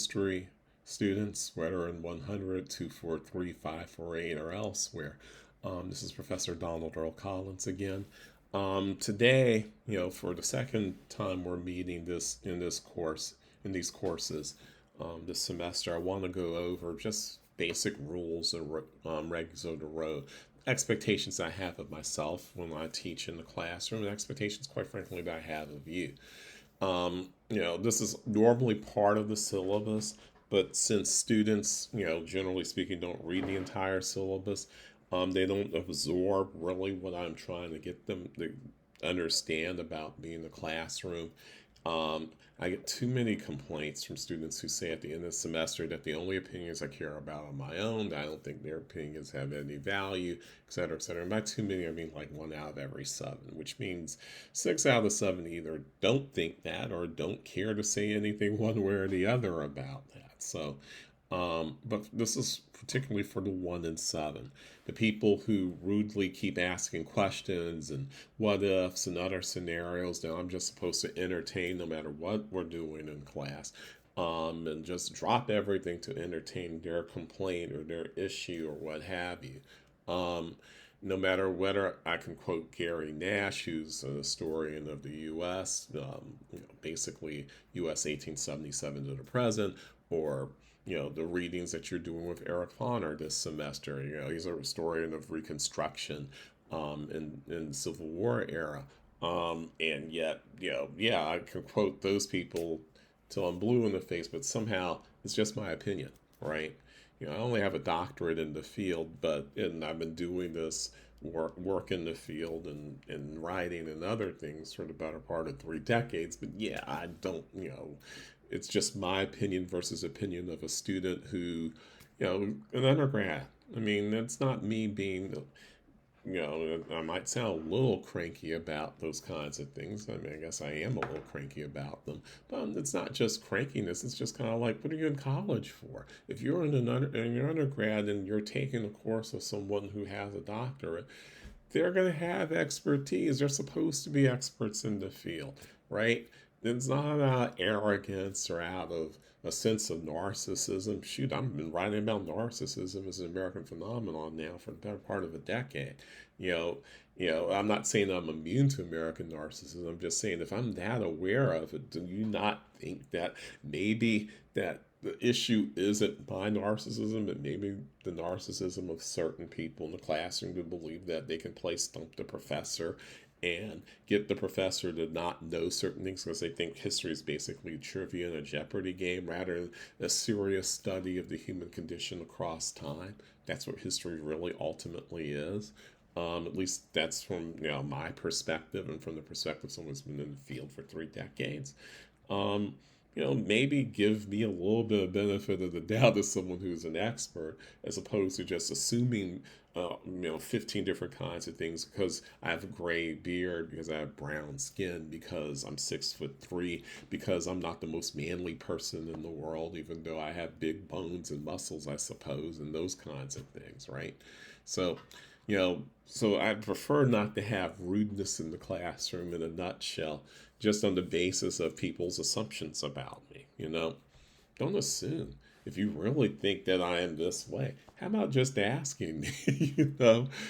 History students, whether in 100, 243, 548, or elsewhere. This is Professor Donald Earl Collins again. Today, for the second time we're meeting in these courses this semester, I want to go over just basic rules and regs of the road. Expectations I have of myself when I teach in the classroom, and expectations, quite frankly, that I have of you. This is normally part of the syllabus, but since students, generally speaking, don't read the entire syllabus, they don't absorb really what I'm trying to get them to understand about being in the classroom. I get too many complaints from students who say at the end of the semester that the only opinions I care about are my own, that I don't think their opinions have any value, et cetera, et cetera. And by too many, I mean like 1 out of every 7, which means 6 out of 7 either don't think that or don't care to say anything one way or the other about that. But this is particularly for the 1 and 7, the people who rudely keep asking questions and what ifs and other scenarios that I'm just supposed to entertain no matter what we're doing in class, and just drop everything to entertain their complaint or their issue or what have you. No matter whether I can quote Gary Nash, who's a historian of the U.S., basically U.S. 1877 to the present, or the readings that you're doing with Eric Foner this semester. He's a historian of Reconstruction in the Civil War era. And yet, yeah, I can quote those people till I'm blue in the face, but somehow it's just my opinion, right? I only have a doctorate in the field, and I've been doing this work in the field and writing and other things for the better part of 3 decades. But yeah, I don't, it's just my opinion versus opinion of a student who, an undergrad. I mean, it's not me being, I might sound a little cranky about those kinds of things. I mean, I guess I am a little cranky about them. But it's not just crankiness. It's just kind of like, what are you in college for? If you're in your undergrad and you're taking a course of someone who has a doctorate, they're going to have expertise. They're supposed to be experts in the field, right? It's not out of arrogance or out of a sense of narcissism. Shoot, I've been writing about narcissism as an American phenomenon now for the better part of a decade. You know, I'm not saying I'm immune to American narcissism. I'm just saying if I'm that aware of it, do you not think that maybe that the issue isn't my narcissism, but maybe the narcissism of certain people in the classroom to believe that they can play stump the professor and get the professor to not know certain things because they think history is basically trivia and a Jeopardy game rather than a serious study of the human condition across time. That's what history really ultimately is. At least that's from my perspective and from the perspective of someone who's been in the field for 3 decades. Um, maybe give me a little bit of benefit of the doubt as someone who's an expert, as opposed to just assuming, 15 different kinds of things because I have a gray beard, because I have brown skin, because I'm 6'3", because I'm not the most manly person in the world, even though I have big bones and muscles, I suppose, and those kinds of things, right? So, so I prefer not to have rudeness in the classroom in a nutshell, just on the basis of people's assumptions about me. Don't assume. If you really think that I am this way, how about just asking me?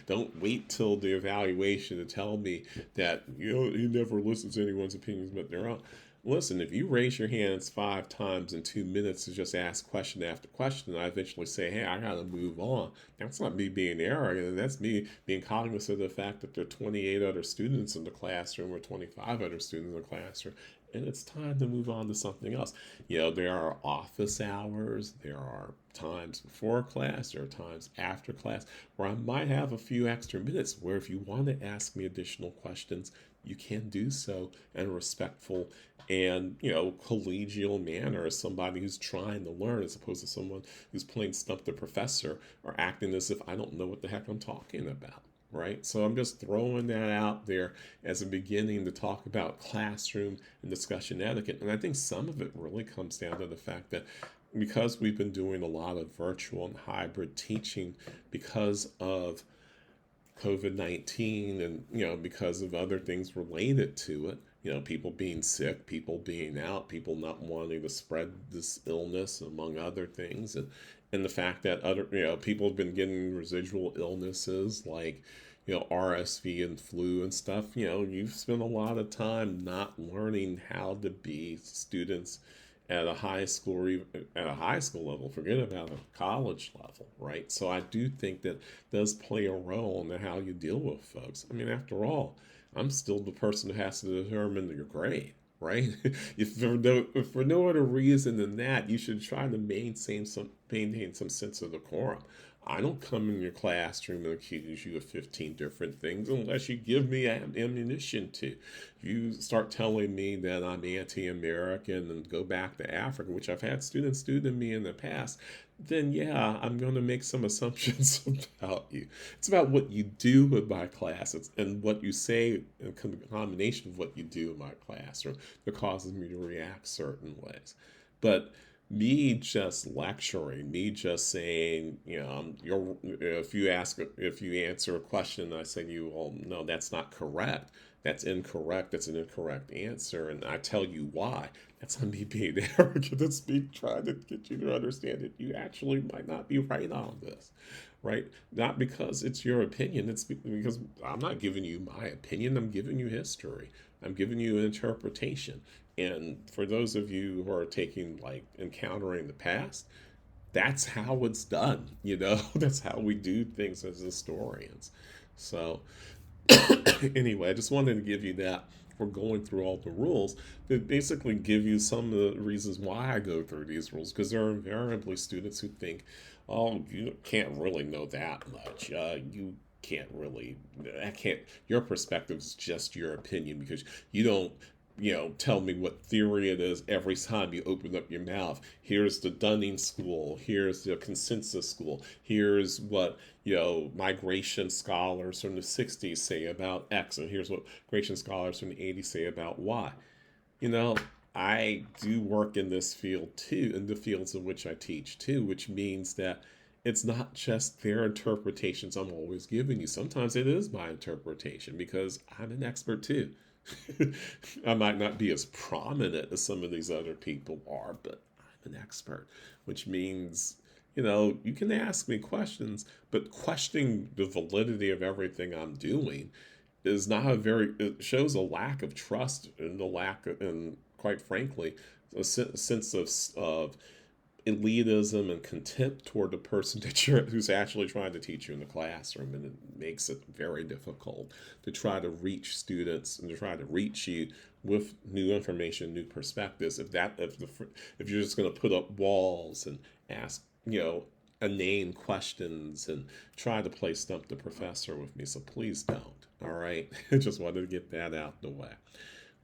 Don't wait till the evaluation to tell me that you never listen to anyone's opinions but their own. Listen, if you raise your hands 5 times in 2 minutes to just ask question after question, and I eventually say, hey, I gotta move on. That's not me being arrogant. That's me being cognizant of the fact that there are 28 other students in the classroom or 25 other students in the classroom, and it's time to move on to something else. There are office hours, there are times before class, there are times after class where I might have a few extra minutes where if you want to ask me additional questions, you can do so in a respectful and collegial manner as somebody who's trying to learn, as opposed to someone who's playing stump the professor or acting as if I don't know what the heck I'm talking about. Right? So I'm just throwing that out there as a beginning to talk about classroom and discussion etiquette. And I think some of it really comes down to the fact that because we've been doing a lot of virtual and hybrid teaching because of COVID-19 and, because of other things related to it, people being sick, people being out, people not wanting to spread this illness, among other things, and the fact that other people have been getting residual illnesses like RSV and flu and stuff. You've spent a lot of time not learning how to be students at a high school or even at a high school level, forget about a college level, right? So I do think that does play a role in how you deal with folks. I mean, after all, I'm still the person who has to determine your grade, right? If for no other reason than that, you should try to maintain some sense of decorum. I don't come in your classroom and accuse you of 15 different things unless you give me ammunition to. If you start telling me that I'm anti American and go back to Africa, which I've had students do to me in the past, then yeah, I'm going to make some assumptions about you. It's about what you do with my class and what you say in combination of what you do in my classroom that causes me to react certain ways. But me just lecturing, me just saying, if you answer a question, I say to you, well, no, that's not correct. That's incorrect. That's an incorrect answer. And I tell you why. That's not me being arrogant. That's me trying to get you to understand that you actually might not be right on this, right? Not because it's your opinion. It's because I'm not giving you my opinion. I'm giving you history. I'm giving you an interpretation. And for those of you who are taking, like, encountering the past, that's how it's done. That's how we do things as historians. So, anyway, I just wanted to give you that. We're going through all the rules that basically give you some of the reasons why I go through these rules, because there are invariably students who think, oh, you can't really know that much. You can't really, I can't, your perspective is just your opinion because you don't tell me what theory it is every time you open up your mouth. Here's the Dunning school. Here's the consensus school. Here's what, migration scholars from the 60s say about X. And here's what migration scholars from the 80s say about Y. You know, I do work in this field too, in the fields in which I teach too, which means that it's not just their interpretations I'm always giving you. Sometimes it is my interpretation because I'm an expert too. I might not be as prominent as some of these other people are, but I'm an expert, which means, you can ask me questions, but questioning the validity of everything I'm doing is not it shows a lack of trust and and quite frankly, a sense of elitism and contempt toward the person who's actually trying to teach you in the classroom, and it makes it very difficult to try to reach students and to try to reach you with new information, new perspectives. If you're just going to put up walls and ask inane questions and try to play stump the professor with me, so please don't. All right, I just wanted to get that out the way.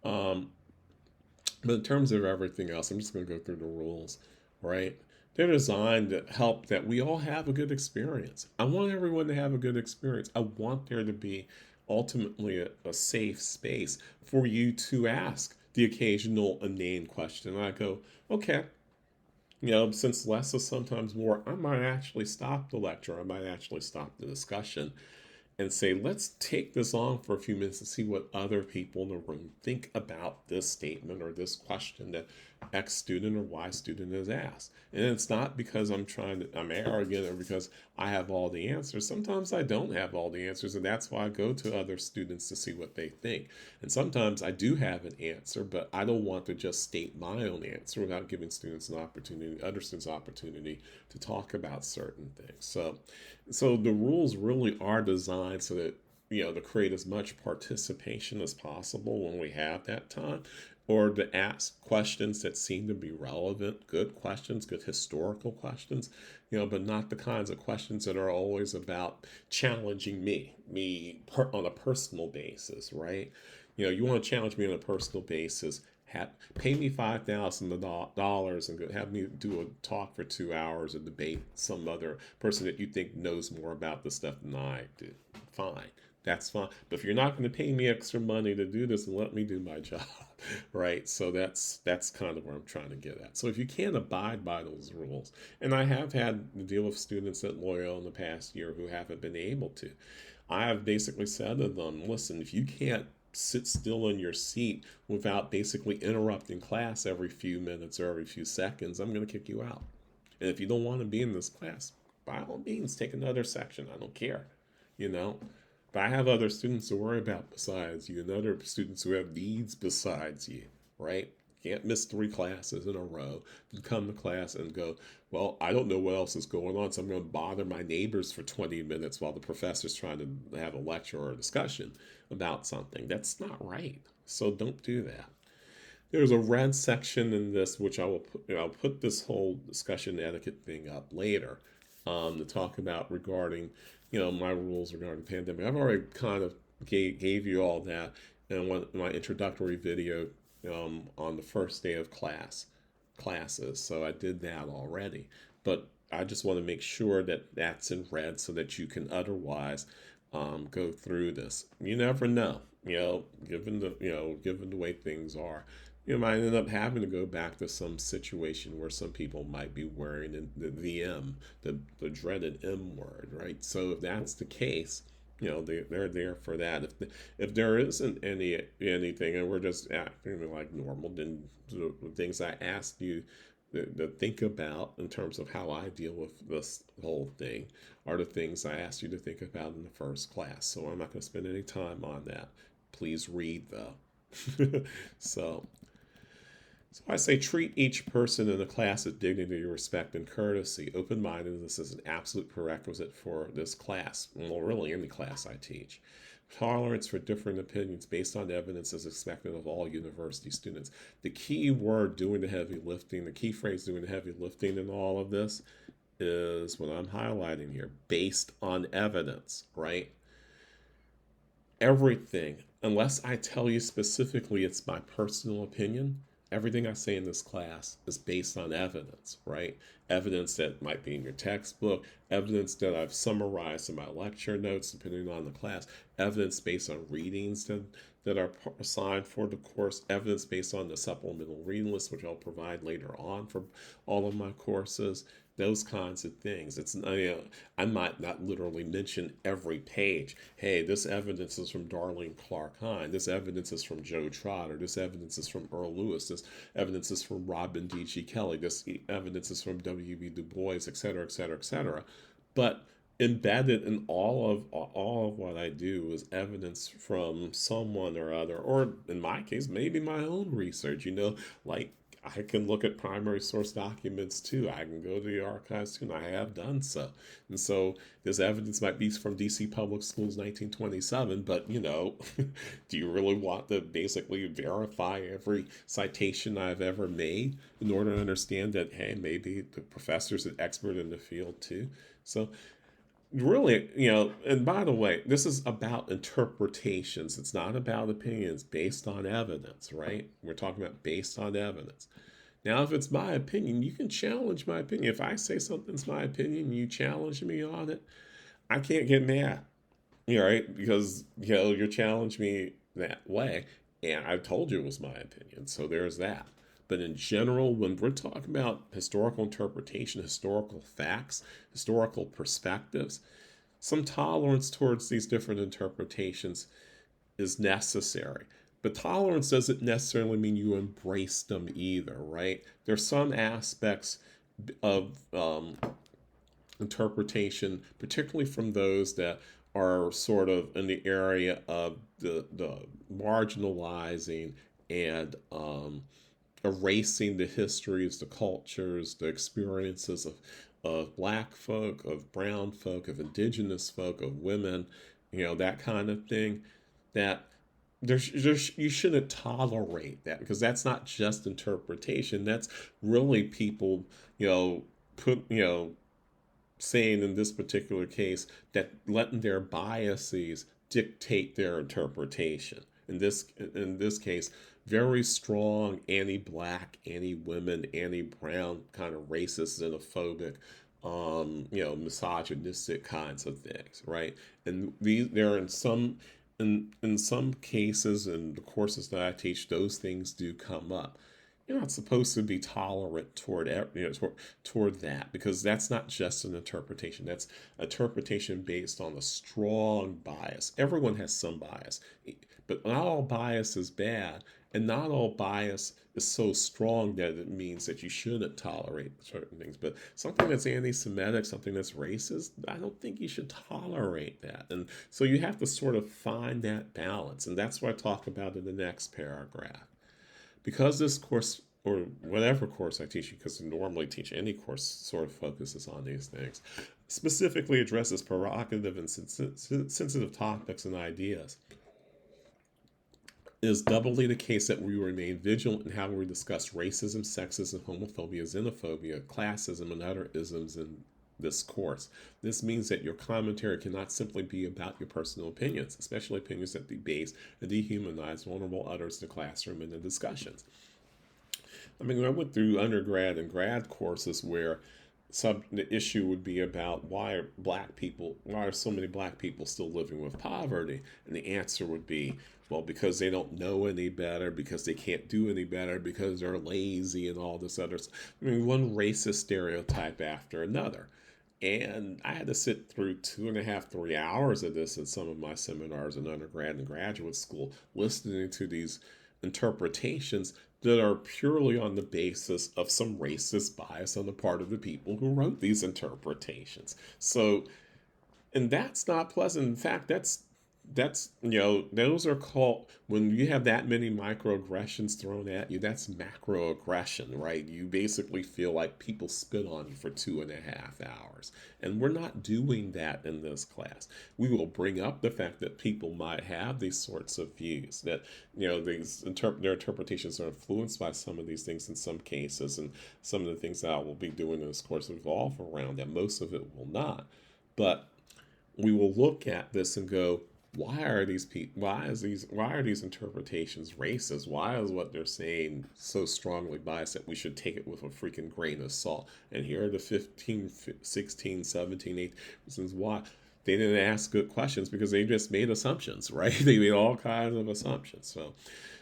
Um, but in terms of everything else, I'm just going to go through the rules, right? They're designed to help that we all have a good experience. I want everyone to have a good experience. I want there to be ultimately a safe space for you to ask the occasional inane question. And I go, okay, since less is sometimes more, I might actually stop the lecture. I might actually stop the discussion and say, let's take this on for a few minutes and see what other people in the room think about this statement or this question that X student or Y student has asked. And it's not because I'm arrogant or because I have all the answers. Sometimes I don't have all the answers, and that's why I go to other students to see what they think. And sometimes I do have an answer, but I don't want to just state my own answer without giving other students an opportunity to talk about certain things. So the rules really are designed so that to create as much participation as possible when we have that time, or to ask questions that seem to be relevant, good questions, good historical questions, but not the kinds of questions that are always about challenging on a personal basis, right? You want to challenge me on a personal basis. Pay me $5,000 and have me do a talk for 2 hours and debate some other person that you think knows more about the stuff than I do. Fine, that's fine. But if you're not going to pay me extra money to do this, let me do my job, right? So that's kind of where I'm trying to get at. So if you can't abide by those rules, and I have had to deal with students at Loyola in the past year who haven't been able to, I have basically said to them, listen, if you can't sit still in your seat without basically interrupting class every few minutes or every few seconds, I'm going to kick you out. And if you don't want to be in this class, by all means, take another section. I don't care, you know. But I have other students to worry about besides you, and other students who have needs besides you, right? Can't miss 3 classes in a row and come to class and go, well, I don't know what else is going on, so I'm going to bother my neighbors for 20 minutes while the professor's trying to have a lecture or a discussion about something. That's not right. So don't do that. There's a red section in this, which I'll put this whole discussion etiquette thing up later, to talk about regarding, my rules regarding the pandemic. I've already kind of gave you all that in my introductory video, on the first day of classes. So I did that already, but I just want to make sure that that's in red so that you can otherwise, go through this. You never know, given the way things are. You might end up having to go back to some situation where some people might be wearing the VM, the dreaded M word, right? So if that's the case, they're there for that. If there isn't anything and we're just acting like normal, then the things I asked you to think about in terms of how I deal with this whole thing are the things I asked you to think about in the first class. So I'm not going to spend any time on that. Please read though. So I say treat each person in the class with dignity, respect, and courtesy. Open-mindedness is an absolute prerequisite for this class. Well, really any class I teach. Tolerance for different opinions based on evidence is expected of all university students. The key word doing the heavy lifting, the key phrase doing the heavy lifting in all of this is what I'm highlighting here, based on evidence, right? Everything, unless I tell you specifically it's my personal opinion, everything I say in this class is based on evidence, right? Evidence that might be in your textbook, evidence that I've summarized in my lecture notes, depending on the class, evidence based on readings that are assigned for the course, evidence based on the supplemental reading list, which I'll provide later on for all of my courses, those kinds of things. I might not literally mention every page. Hey, this evidence is from Darlene Clark Hine. This evidence is from Joe Trotter. This evidence is from Earl Lewis. This evidence is from Robin D.G. Kelly. This evidence is from W.B. Du Bois, et cetera, et cetera, et cetera. But embedded in all of what I do is evidence from someone or other, or in my case, maybe my own research. Like I can look at primary source documents too. I can go to the archives too, and I have done so. And so this evidence might be from DC Public Schools 1927, but do you really want to basically verify every citation I've ever made in order to understand that, hey, maybe the professor's an expert in the field too? So really, and by the way, this is about interpretations. It's not about opinions based on evidence, right? We're talking about based on evidence. Now, if it's my opinion, you can challenge my opinion. If I say something's my opinion, you challenge me on it, I can't get mad, right? Because, you're challenging me that way, and I told you it was my opinion. So there's that. But in general, when we're talking about historical interpretation, historical facts, historical perspectives, some tolerance towards these different interpretations is necessary. But tolerance doesn't necessarily mean you embrace them either, right? There's some aspects of interpretation, particularly from those that are sort of in the area of the marginalizing and erasing the histories, the cultures, the experiences of black folk, of brown folk, of indigenous folk, of women, that kind of thing, that you shouldn't tolerate that, because that's not just interpretation. That's really people, put, saying in this particular case that letting their biases dictate their interpretation. In this case, very strong anti-black, anti-women, anti-brown kind of racist, xenophobic, misogynistic kinds of things, right? And there are in some cases in the courses that I teach, those things do come up. You're not supposed to be tolerant toward that, because that's not just an interpretation. That's interpretation based on a strong bias. Everyone has some bias. But not all bias is bad, and not all bias is so strong that it means that you shouldn't tolerate certain things. But something that's anti-Semitic, something that's racist, I don't think you should tolerate that. And so you have to sort of find that balance, and that's what I talk about in the next paragraph. Because this course, or whatever course I teach you, because I normally teach any course, sort of focuses on these things, specifically addresses provocative and sensitive topics and ideas. It is doubly the case that we remain vigilant in how we discuss racism, sexism, homophobia, xenophobia, classism, and other isms in this course. This means that your commentary cannot simply be about your personal opinions, especially opinions that debase and dehumanize vulnerable others in the classroom and in discussions. I mean, I went through undergrad and grad courses where the issue would be about why are so many black people still living with poverty? And the answer would be, well, because they don't know any better, because they can't do any better, because they're lazy and all this other stuff. I mean, one racist stereotype after another. And I had to sit through 2.5, 3 hours of this in some of my seminars in undergrad and graduate school, listening to these interpretations that are purely on the basis of some racist bias on the part of the people who wrote these interpretations. So, and that's not pleasant. In fact, that's those are called, when you have that many microaggressions thrown at you, that's macroaggression, right? You basically feel like people spit on you for 2.5 hours, and we're not doing that in this class. We will bring up the fact that people might have these sorts of views, that their interpretations are influenced by some of these things in some cases, and some of the things that I will be doing in this course revolve around that. Most of it will not, but we will look at this and go, why are these people, why are these interpretations racist? Why is what they're saying so strongly biased that we should take it with a freaking grain of salt? And here are the 15, 16, 17, 18 reasons why. They didn't ask good questions because they just made assumptions, right? They made all kinds of assumptions.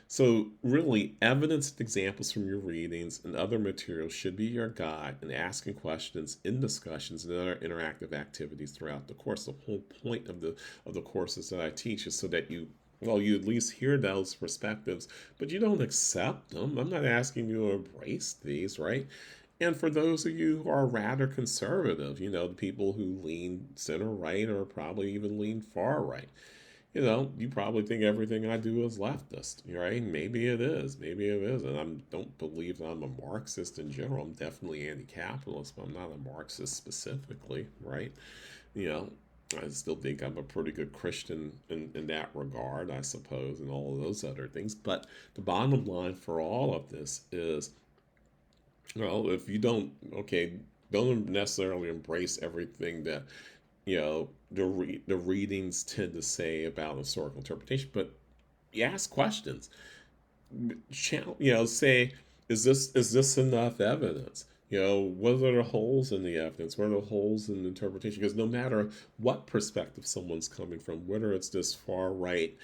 So really, evidence and examples from your readings and other materials should be your guide in asking questions in discussions and other interactive activities throughout the course. The whole point of the courses that I teach is so that you at least hear those perspectives, but you don't accept them. I'm not asking you to embrace these, right? And for those of you who are rather conservative, the people who lean center right or probably even lean far right, you probably think everything I do is leftist, right? Maybe it is, maybe it isn't. I don't believe that I'm a Marxist in general. I'm definitely anti-capitalist, but I'm not a Marxist specifically, right? You know, I still think I'm a pretty good Christian in that regard, I suppose, and all of those other things. But the bottom line for all of this is, well, if you don't necessarily embrace everything that the readings tend to say about historical interpretation, but you ask questions. Say, is this enough evidence? What are the holes in the evidence? What are the holes in the interpretation? Because no matter what perspective someone's coming from, whether it's this far right,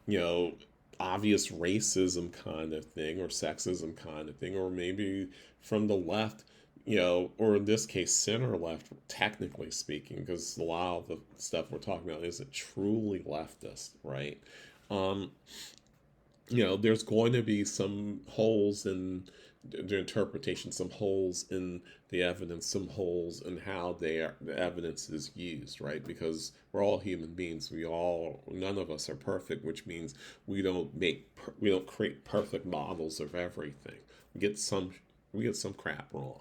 you know, obvious racism kind of thing or sexism kind of thing, or maybe from the left, or in this case, center left, technically speaking, because a lot of the stuff we're talking about isn't truly leftist, right? Um, there's going to be some holes in the interpretation, some holes in the evidence, some holes in how the evidence is used, right? Because we're all human beings. None of us are perfect, which means we don't create perfect models of everything. We get some crap wrong,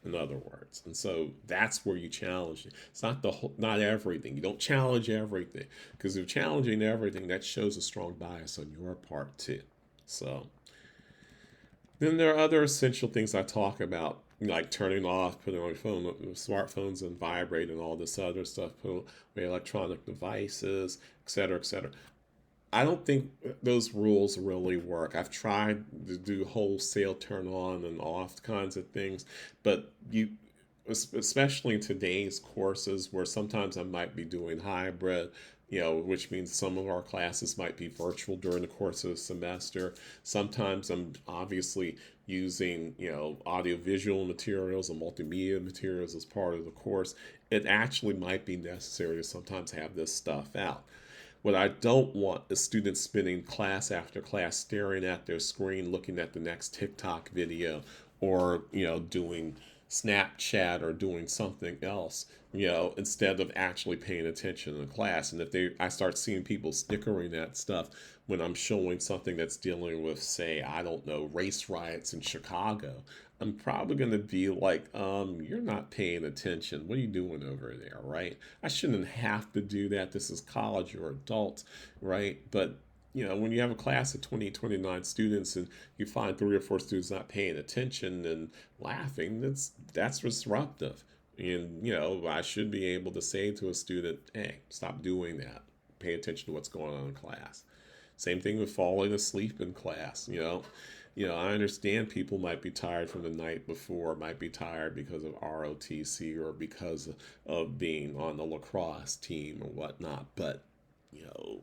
in other words. And so that's where you challenge it. It's not everything. You don't challenge everything, because if you're challenging everything, that shows a strong bias on your part too. So then there are other essential things I talk about, like turning off, putting on your phone, smartphones and vibrate and all this other stuff, put away electronic devices, etc., etc. I don't think those rules really work. I've tried to do wholesale turn on and off kinds of things, but especially in today's courses where sometimes I might be doing hybrid, which means some of our classes might be virtual during the course of the semester. Sometimes I'm obviously using, audiovisual materials and multimedia materials as part of the course. It actually might be necessary to sometimes have this stuff out. What I don't want is students spending class after class staring at their screen, looking at the next TikTok video, or doing Snapchat or doing something else, instead of actually paying attention in class. And I start seeing people snickering at stuff when I'm showing something that's dealing with, say, I don't know, race riots in Chicago, I'm probably going to be like, you're not paying attention. What are you doing over there, right? I shouldn't have to do that. This is college, you're adults, right? But when you have a class of 20, 29 students and you find three or four students not paying attention and laughing, that's disruptive. And, I should be able to say to a student, hey, stop doing that. Pay attention to what's going on in class. Same thing with falling asleep in class. I understand people might be tired from the night before, might be tired because of ROTC or because of being on the lacrosse team or whatnot. But you know,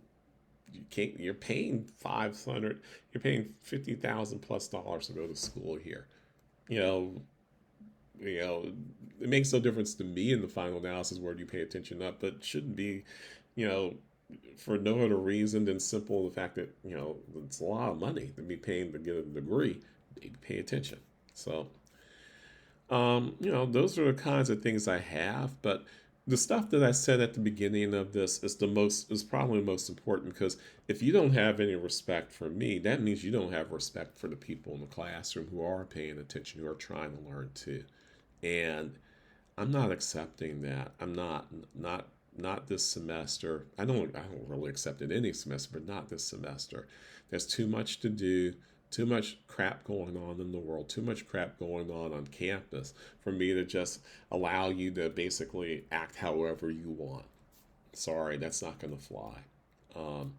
you can't. You're paying 500. You're paying $50,000+ to go to school here. You know, you know, it makes no difference to me in the final analysis where you pay attention up, but it shouldn't be, you know, for no other reason than simple the fact that it's a lot of money to be paying to get a degree. Pay attention. So those are the kinds of things I have. But the stuff that I said at the beginning of this is probably the most important, because if you don't have any respect for me, that means you don't have respect for the people in the classroom who are paying attention, who are trying to learn too. And I'm not accepting that. I'm not this semester. I don't really accept it any semester, but not this semester. There's too much to do, too much crap going on in the world, too much crap going on campus for me to just allow you to basically act however you want. Sorry, that's not going to fly. Um,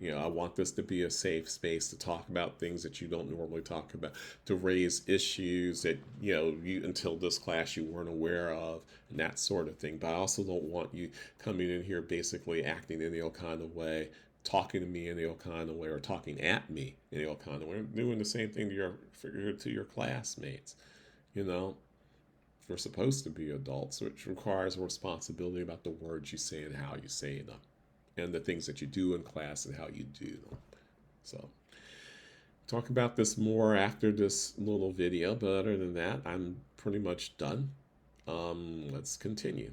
I want this to be a safe space to talk about things that you don't normally talk about, to raise issues that, you until this class you weren't aware of, and that sort of thing. But I also don't want you coming in here basically acting any old kind of way, talking to me in any old kind of way, or talking at me in any old kind of way, doing the same thing to your classmates. You know, we're supposed to be adults, which requires a responsibility about the words you say and how you say them, and the things that you do in class and how you do them. So, talk about this more after this little video, but other than that, I'm pretty much done. Let's continue.